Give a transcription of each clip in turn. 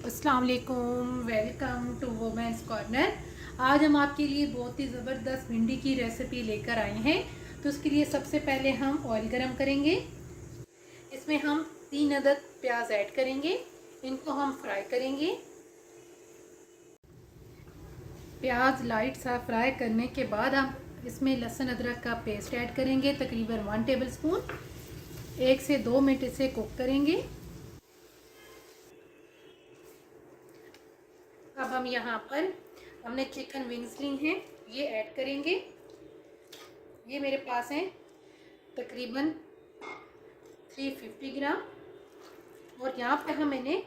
अस्सलाम वालेकुम, welcome to women's corner. आज हम आपके लिए बहुत ही ज़बरदस्त भिंडी की रेसिपी लेकर आए हैं। तो उसके लिए सबसे पहले हम ऑयल गरम करेंगे। इसमें हम 3 अदद प्याज ऐड करेंगे। इनको हम फ्राई करेंगे। प्याज लाइट सा फ्राई करने के बाद हम इसमें लहसुन अदरक का पेस्ट ऐड करेंगे, तकरीबन 1 टेबल स्पून। 1 से 2 मिनट इसे कुक करेंगे। अब हम यहाँ पर हमने चिकन विंग्स ली हैं, ये ऐड करेंगे। ये मेरे पास हैं तकरीबन 350 ग्राम। और यहाँ पर हम इन्हें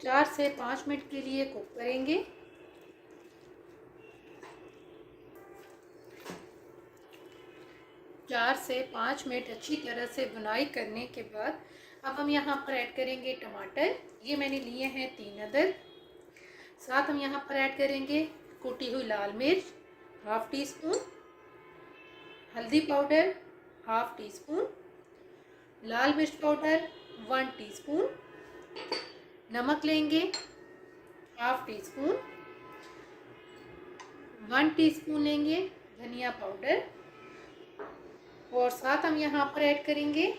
4 से 5 मिनट के लिए कुक करेंगे। चार से 5 मिनट अच्छी तरह से बुनाई करने के बाद अब हम यहाँ पर ऐड करेंगे टमाटर। ये मैंने लिए हैं 3 अदद। साथ हम यहाँ पर ऐड करेंगे कुटी हुई लाल मिर्च ½ टी स्पून, हल्दी पाउडर ½ टी स्पून, लाल मिर्च पाउडर 1 टीस्पून, नमक लेंगे ½ टी स्पून, 1 टीस्पून लेंगे धनिया पाउडर। और साथ हम यहाँ पर ऐड करेंगे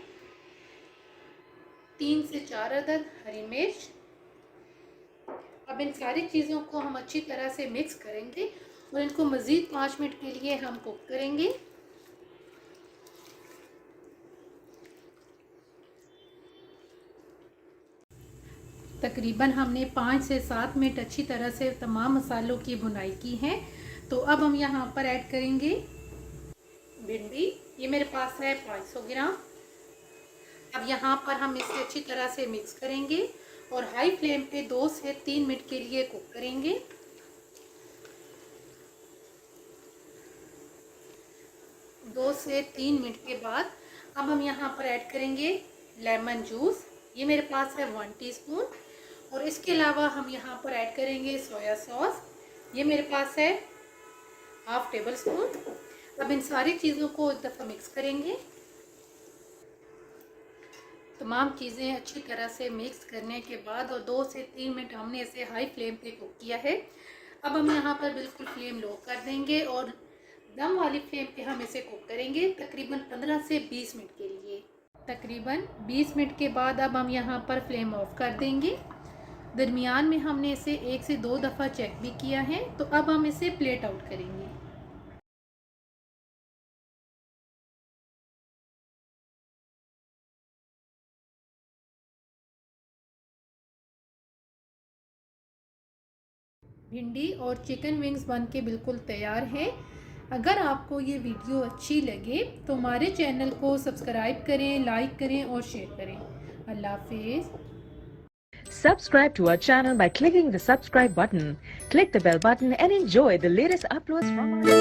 3 से 4 अदद हरी मिर्च। अब इन सारी चीज़ों को हम अच्छी तरह से मिक्स करेंगे और इनको मज़ीद 5 मिनट के लिए हम कुक करेंगे। तकरीबन हमने 5 से 7 मिनट अच्छी तरह से तमाम मसालों की भुनाई की है। तो अब हम यहाँ पर ऐड करेंगे भिंडी। ये मेरे पास है 500 ग्राम। अब यहाँ पर हम इसे अच्छी तरह से मिक्स करेंगे और हाई फ्लेम पे 2 से 3 मिनट के लिए कुक करेंगे। दो से 3 मिनट के बाद अब हम यहाँ पर ऐड करेंगे लेमन जूस। ये मेरे पास है 1 टीस्पून। और इसके अलावा हम यहाँ पर ऐड करेंगे सोया सॉस। ये मेरे पास है ½ टेबल स्पून। अब इन सारी चीज़ों को एक दफ़ा मिक्स करेंगे। तमाम चीज़ें अच्छी तरह से मिक्स करने के बाद और 2 से 3 मिनट हमने इसे हाई फ्लेम पे कुक किया है। अब हम यहाँ पर बिल्कुल फ्लेम लो कर देंगे और दम वाली फ्लेम पे हम इसे कुक करेंगे तकरीबन 15 से 20 मिनट के लिए। तकरीबन 20 मिनट के बाद अब हम यहाँ पर फ्लेम ऑफ कर देंगे। दरमियान में हमने इसे 1 से 2 दफ़ा चेक भी किया है। तो अब हम इसे प्लेट आउट करेंगे। भिंडी और चिकन विंग्स बन के बिल्कुल तैयार हैं। अगर आपको ये वीडियो अच्छी लगे तो हमारे चैनल को सब्सक्राइब करें, लाइक करें और शेयर करें। अल्लाह हाफिज़। Subscribe to our channel by clicking the subscribe button. Click the bell button and enjoy the latest uploads from our